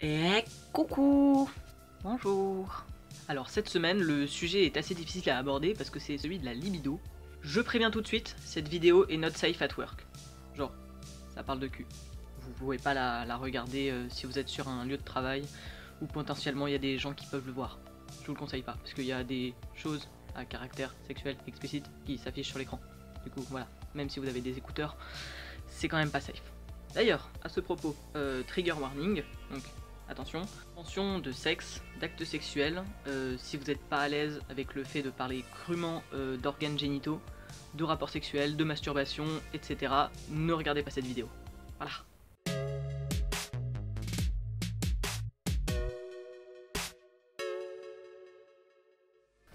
Et coucou! Bonjour! Alors cette semaine, le sujet est assez difficile à aborder parce que c'est celui de la libido. Je préviens tout de suite, cette vidéo est not safe at work. Genre, ça parle de cul. Vous pouvez pas la regarder si vous êtes sur un lieu de travail ou potentiellement il y a des gens qui peuvent le voir. Je vous le conseille pas parce qu'il y a des choses à caractère sexuel explicite qui s'affichent sur l'écran. Du coup voilà, même si vous avez des écouteurs, c'est quand même pas safe. D'ailleurs, à ce propos, trigger warning, donc attention, mention de sexe, d'actes sexuels, si vous n'êtes pas à l'aise avec le fait de parler crûment d'organes génitaux, de rapports sexuels, de masturbation, etc., ne regardez pas cette vidéo. Voilà.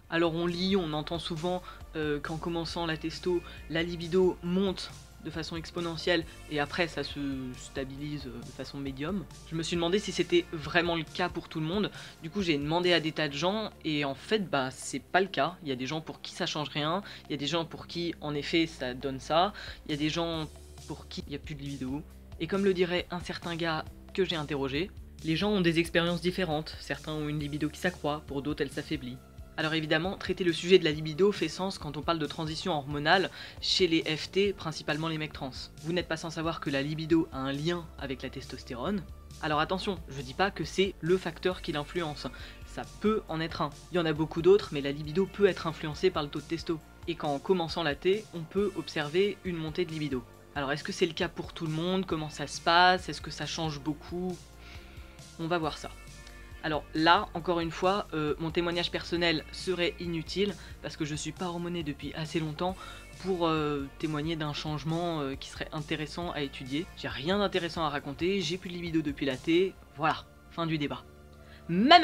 Alors on lit, on entend souvent qu'en commençant la testo, la libido monte de façon exponentielle et après ça se stabilise de façon médium. Je me suis demandé si c'était vraiment le cas pour tout le monde, du coup j'ai demandé à des tas de gens et en fait bah c'est pas le cas. Il y a des gens pour qui ça change rien, il y a des gens pour qui en effet ça donne ça, il y a des gens pour qui il n'y a plus de libido. Et comme le dirait un certain gars que j'ai interrogé, les gens ont des expériences différentes, certains ont une libido qui s'accroît, pour d'autres elle s'affaiblit. Alors évidemment, traiter le sujet de la libido fait sens quand on parle de transition hormonale chez les FT, principalement les mecs trans. Vous n'êtes pas sans savoir que la libido a un lien avec la testostérone. Alors attention, je dis pas que c'est le facteur qui l'influence, ça peut en être un. Il y en a beaucoup d'autres, mais la libido peut être influencée par le taux de testo. Et qu'en commençant la T, on peut observer une montée de libido. Alors est-ce que c'est le cas pour tout le monde? Comment ça se passe? Est-ce que ça change beaucoup? On va voir ça. Alors là, encore une fois, mon témoignage personnel serait inutile parce que je suis pas hormoné depuis assez longtemps pour témoigner d'un changement qui serait intéressant à étudier. J'ai rien d'intéressant à raconter, j'ai plus de libido depuis la T, voilà, fin du débat. Mais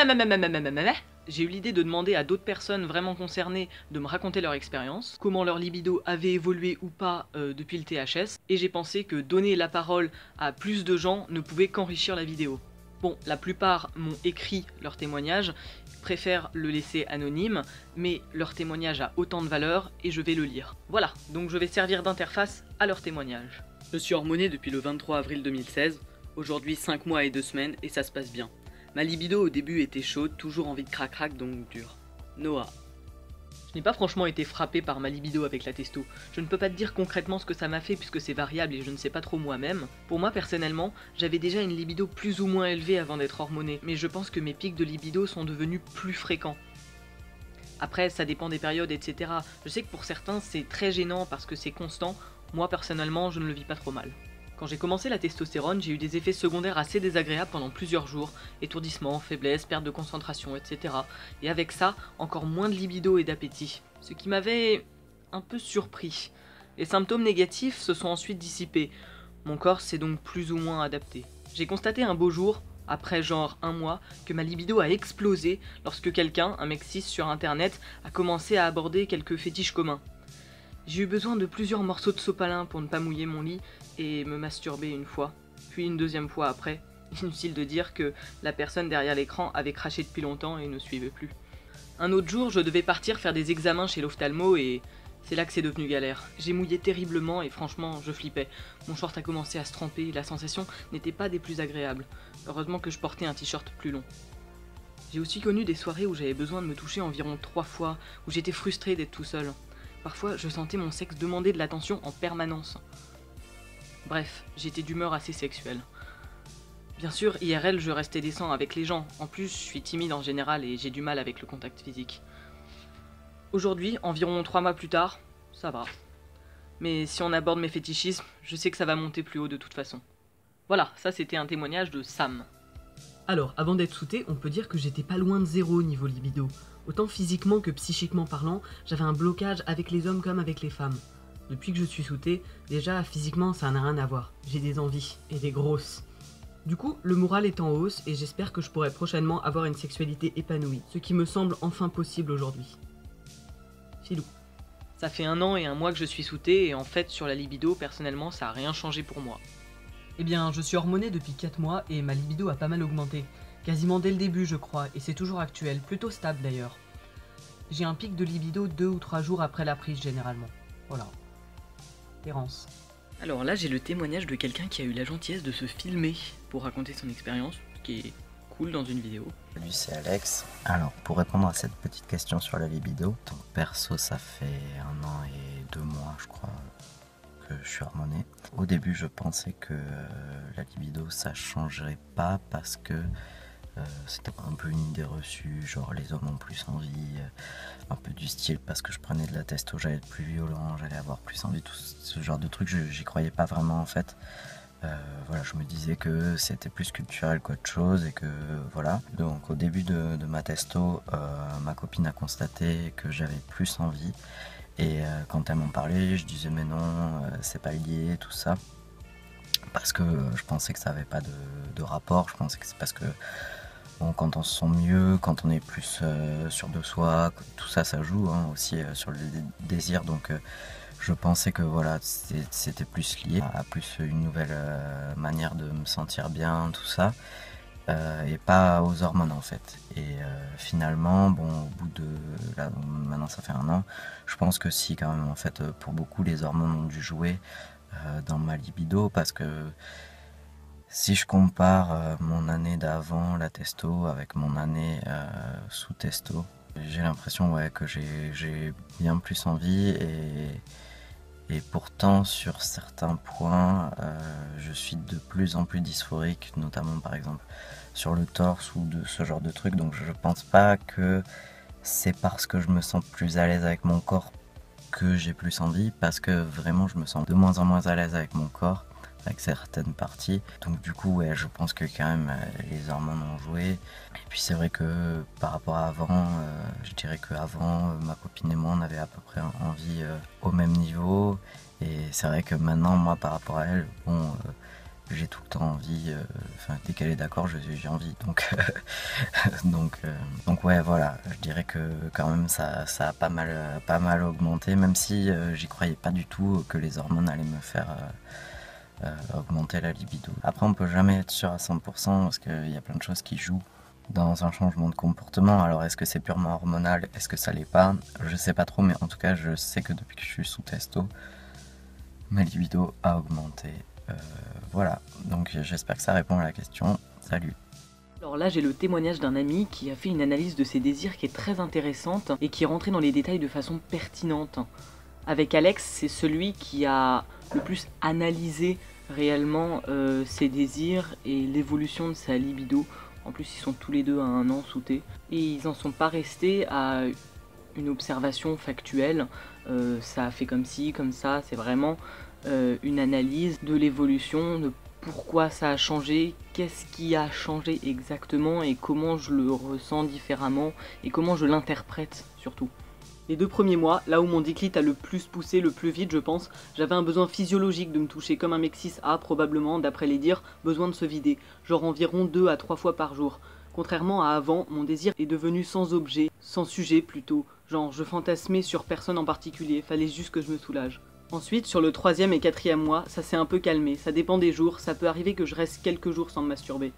j'ai eu l'idée de demander à d'autres personnes vraiment concernées de me raconter leur expérience, comment leur libido avait évolué ou pas depuis le THS, et j'ai pensé que donner la parole à plus de gens ne pouvait qu'enrichir la vidéo. Bon, la plupart m'ont écrit leur témoignage, préfèrent le laisser anonyme, mais leur témoignage a autant de valeur et je vais le lire. Voilà, donc je vais servir d'interface à leur témoignage. Je suis hormoné depuis le 23 avril 2016, aujourd'hui 5 mois et 2 semaines et ça se passe bien. Ma libido au début était chaude, toujours envie de crac-crac donc dur. Noah. Je n'ai pas franchement été frappé par ma libido avec la testo. Je ne peux pas te dire concrètement ce que ça m'a fait puisque c'est variable et je ne sais pas trop moi-même. Pour moi personnellement, j'avais déjà une libido plus ou moins élevée avant d'être hormoné, mais je pense que mes pics de libido sont devenus plus fréquents. Après, ça dépend des périodes, etc. Je sais que pour certains c'est très gênant parce que c'est constant, moi personnellement je ne le vis pas trop mal. Quand j'ai commencé la testostérone, j'ai eu des effets secondaires assez désagréables pendant plusieurs jours, étourdissement, faiblesse, perte de concentration, etc. Et avec ça, encore moins de libido et d'appétit, ce qui m'avait un peu surpris. Les symptômes négatifs se sont ensuite dissipés, mon corps s'est donc plus ou moins adapté. J'ai constaté un beau jour, après genre un mois, que ma libido a explosé lorsque quelqu'un, un mec cis sur internet, a commencé à aborder quelques fétiches communs. J'ai eu besoin de plusieurs morceaux de sopalin pour ne pas mouiller mon lit et me masturber une fois, puis une deuxième fois après. Inutile de dire que la personne derrière l'écran avait craché depuis longtemps et ne suivait plus. Un autre jour, je devais partir faire des examens chez l'ophtalmo et c'est là que c'est devenu galère. J'ai mouillé terriblement et franchement, je flippais. Mon short a commencé à se tremper, la sensation n'était pas des plus agréables. Heureusement que je portais un t-shirt plus long. J'ai aussi connu des soirées où j'avais besoin de me toucher environ 3 fois, où j'étais frustré d'être tout seul. Parfois, je sentais mon sexe demander de l'attention en permanence. Bref, j'étais d'humeur assez sexuelle. Bien sûr, IRL, je restais décent avec les gens. En plus, je suis timide en général et j'ai du mal avec le contact physique. Aujourd'hui, environ 3 mois plus tard, ça va. Mais si on aborde mes fétichismes, je sais que ça va monter plus haut de toute façon. Voilà, ça c'était un témoignage de Sam. Alors, avant d'être shooté, on peut dire que j'étais pas loin de zéro niveau libido. Autant physiquement que psychiquement parlant, j'avais un blocage avec les hommes comme avec les femmes. Depuis que je suis shooté, déjà physiquement ça n'a rien à voir. J'ai des envies, et des grosses. Du coup, le moral est en hausse et j'espère que je pourrai prochainement avoir une sexualité épanouie, ce qui me semble enfin possible aujourd'hui. Filou. Ça fait 1 an et 1 mois que je suis shooté et en fait sur la libido, personnellement ça a rien changé pour moi. Eh bien, je suis hormoné depuis 4 mois et ma libido a pas mal augmenté. Quasiment dès le début je crois, et c'est toujours actuel, plutôt stable d'ailleurs. J'ai un pic de libido 2 ou 3 jours après la prise généralement. Voilà. Terence. Alors là j'ai le témoignage de quelqu'un qui a eu la gentillesse de se filmer pour raconter son expérience, ce qui est cool dans une vidéo. Salut, c'est Alex. Alors, pour répondre à cette petite question sur la libido, donc perso, ça fait 1 an et 2 mois, je crois, que je suis hormoné. Au début, je pensais que la libido, ça changerait pas parce que c'était un peu une idée reçue, genre les hommes ont plus envie, un peu du style parce que je prenais de la testo, j'allais être plus violent, j'allais avoir plus envie, tout ce genre de trucs, j'y croyais pas vraiment en fait. Voilà, je me disais que c'était plus culturel qu'autre chose et que voilà. Donc au début de ma testo, ma copine a constaté que j'avais plus envie et quand elle m'en parlait, je disais mais non, c'est pas lié, tout ça. Parce que je pensais que ça avait pas de rapport, je pensais que c'est parce que bon, quand on se sent mieux, quand on est plus sûr de soi, tout ça, ça joue hein, aussi sur le désir. Donc je pensais que voilà, c'était plus lié à plus une nouvelle manière de me sentir bien, tout ça, et pas aux hormones en fait. Et finalement, bon, au bout de là, maintenant ça fait 1 an, je pense que si quand même en fait, pour beaucoup les hormones ont dû jouer dans ma libido parce que si je compare mon année d'avant, la testo, avec mon année sous testo, j'ai l'impression ouais, que j'ai bien plus envie et pourtant sur certains points, je suis de plus en plus dysphorique, notamment par exemple sur le torse ou de ce genre de trucs. Donc je pense pas que c'est parce que je me sens plus à l'aise avec mon corps que j'ai plus envie, parce que vraiment je me sens de moins en moins à l'aise avec mon corps, avec certaines parties. Donc du coup ouais, je pense que quand même les hormones ont joué. Et puis c'est vrai que par rapport à avant, je dirais qu'avant ma copine et moi on avait à peu près envie au même niveau. Et c'est vrai que maintenant moi par rapport à elle, bon j'ai tout le temps envie, enfin dès qu'elle est d'accord j'ai envie. Donc ouais voilà, je dirais que quand même ça a pas mal augmenté, même si j'y croyais pas du tout que les hormones allaient me faire augmenter la libido. Après on peut jamais être sûr à 100% parce qu'il y a plein de choses qui jouent dans un changement de comportement. Alors est-ce que c'est purement hormonal, est-ce que ça l'est pas, je sais pas trop, mais en tout cas je sais que depuis que je suis sous testo, ma libido a augmenté. Voilà, donc j'espère que ça répond à la question. Salut. Alors là, j'ai le témoignage d'un ami qui a fait une analyse de ses désirs qui est très intéressante et qui est rentré dans les détails de façon pertinente. Avec Alex, c'est celui qui a le plus analysé réellement ses désirs et l'évolution de sa libido. En plus, ils sont tous les deux à 1 an sous T. Et ils n'en sont pas restés à une observation factuelle. Ça a fait comme ci, comme ça. C'est vraiment une analyse de l'évolution, de pourquoi ça a changé, qu'est-ce qui a changé exactement et comment je le ressens différemment et comment je l'interprète surtout. Les 2 premiers mois, là où mon déclic a le plus poussé, le plus vite je pense, j'avais un besoin physiologique de me toucher comme un mec cis a probablement, d'après les dires, besoin de se vider, genre environ 2 à 3 fois par jour. Contrairement à avant, mon désir est devenu sans objet, sans sujet plutôt, genre je fantasmais sur personne en particulier, fallait juste que je me soulage. Ensuite, sur le 3e et 4e mois, ça s'est un peu calmé, ça dépend des jours, ça peut arriver que je reste quelques jours sans me masturber.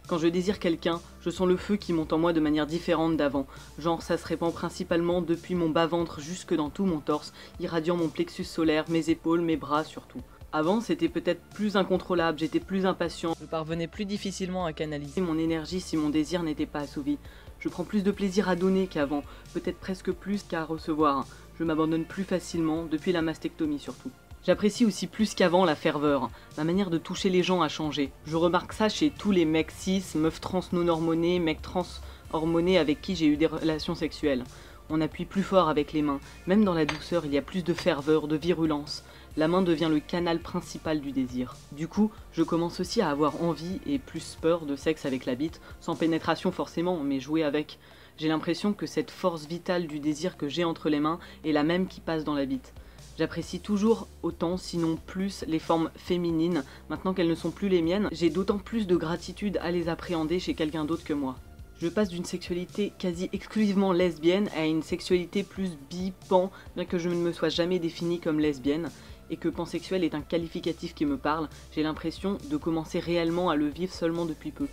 Quand je désire quelqu'un, je sens le feu qui monte en moi de manière différente d'avant, genre ça se répand principalement depuis mon bas-ventre jusque dans tout mon torse, irradiant mon plexus solaire, mes épaules, mes bras surtout. Avant, c'était peut-être plus incontrôlable, j'étais plus impatient, je parvenais plus difficilement à canaliser mon énergie si mon désir n'était pas assouvi. Je prends plus de plaisir à donner qu'avant, peut-être presque plus qu'à recevoir. Je m'abandonne plus facilement, depuis la mastectomie surtout. J'apprécie aussi plus qu'avant la ferveur. Ma manière de toucher les gens a changé. Je remarque ça chez tous les mecs cis, meufs trans non hormonés, mecs trans hormonés avec qui j'ai eu des relations sexuelles. On appuie plus fort avec les mains. Même dans la douceur, il y a plus de ferveur, de virulence. La main devient le canal principal du désir. Du coup, je commence aussi à avoir envie et plus peur de sexe avec la bite, sans pénétration forcément, mais jouer avec. J'ai l'impression que cette force vitale du désir que j'ai entre les mains est la même qui passe dans la bite. J'apprécie toujours autant, sinon plus, les formes féminines. Maintenant qu'elles ne sont plus les miennes, j'ai d'autant plus de gratitude à les appréhender chez quelqu'un d'autre que moi. Je passe d'une sexualité quasi exclusivement lesbienne à une sexualité plus bi-pan, bien que je ne me sois jamais définie comme lesbienne, et que pansexuel est un qualificatif qui me parle, j'ai l'impression de commencer réellement à le vivre seulement depuis peu.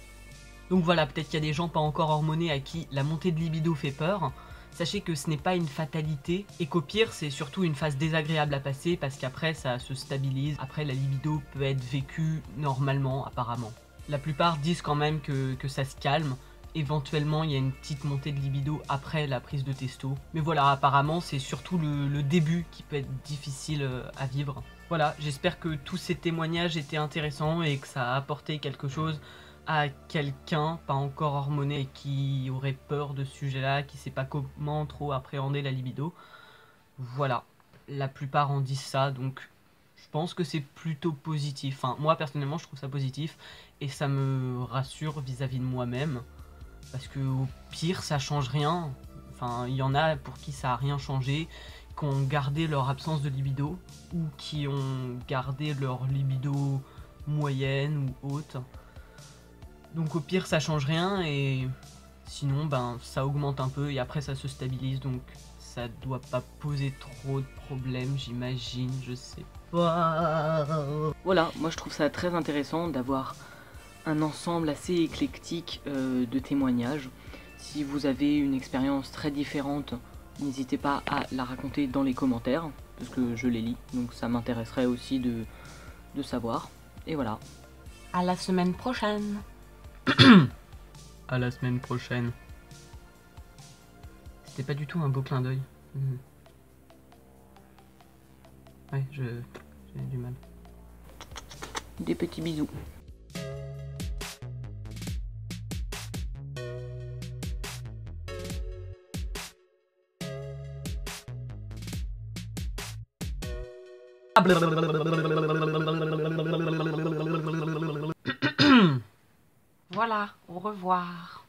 Donc voilà, peut-être qu'il y a des gens pas encore hormonés à qui la montée de libido fait peur. Sachez que ce n'est pas une fatalité et qu'au pire c'est surtout une phase désagréable à passer parce qu'après ça se stabilise, après la libido peut être vécue normalement apparemment. La plupart disent quand même que ça se calme. Éventuellement, il y a une petite montée de libido après la prise de testo. Mais voilà, apparemment, c'est surtout le début qui peut être difficile à vivre. Voilà, j'espère que tous ces témoignages étaient intéressants et que ça a apporté quelque chose à quelqu'un, pas encore hormoné, et qui aurait peur de ce sujet-là, qui sait pas comment trop appréhender la libido. Voilà, la plupart en disent ça, donc je pense que c'est plutôt positif. Enfin, moi, personnellement, je trouve ça positif et ça me rassure vis-à-vis de moi-même. Parce que au pire, ça change rien. Enfin, il y en a pour qui ça a rien changé, qui ont gardé leur absence de libido, ou qui ont gardé leur libido moyenne ou haute. Donc au pire, ça change rien, et sinon, ben, ça augmente un peu, et après ça se stabilise, donc ça doit pas poser trop de problèmes, j'imagine, je sais pas. Voilà, moi je trouve ça très intéressant d'avoir un ensemble assez éclectique de témoignages. Si vous avez une expérience très différente, n'hésitez pas à la raconter dans les commentaires, parce que je les lis, donc ça m'intéresserait aussi de savoir. Et voilà. À la semaine prochaine. À la semaine prochaine. C'était pas du tout un beau clin d'œil. Ouais, j'ai du mal. Des petits bisous. Voilà, au revoir.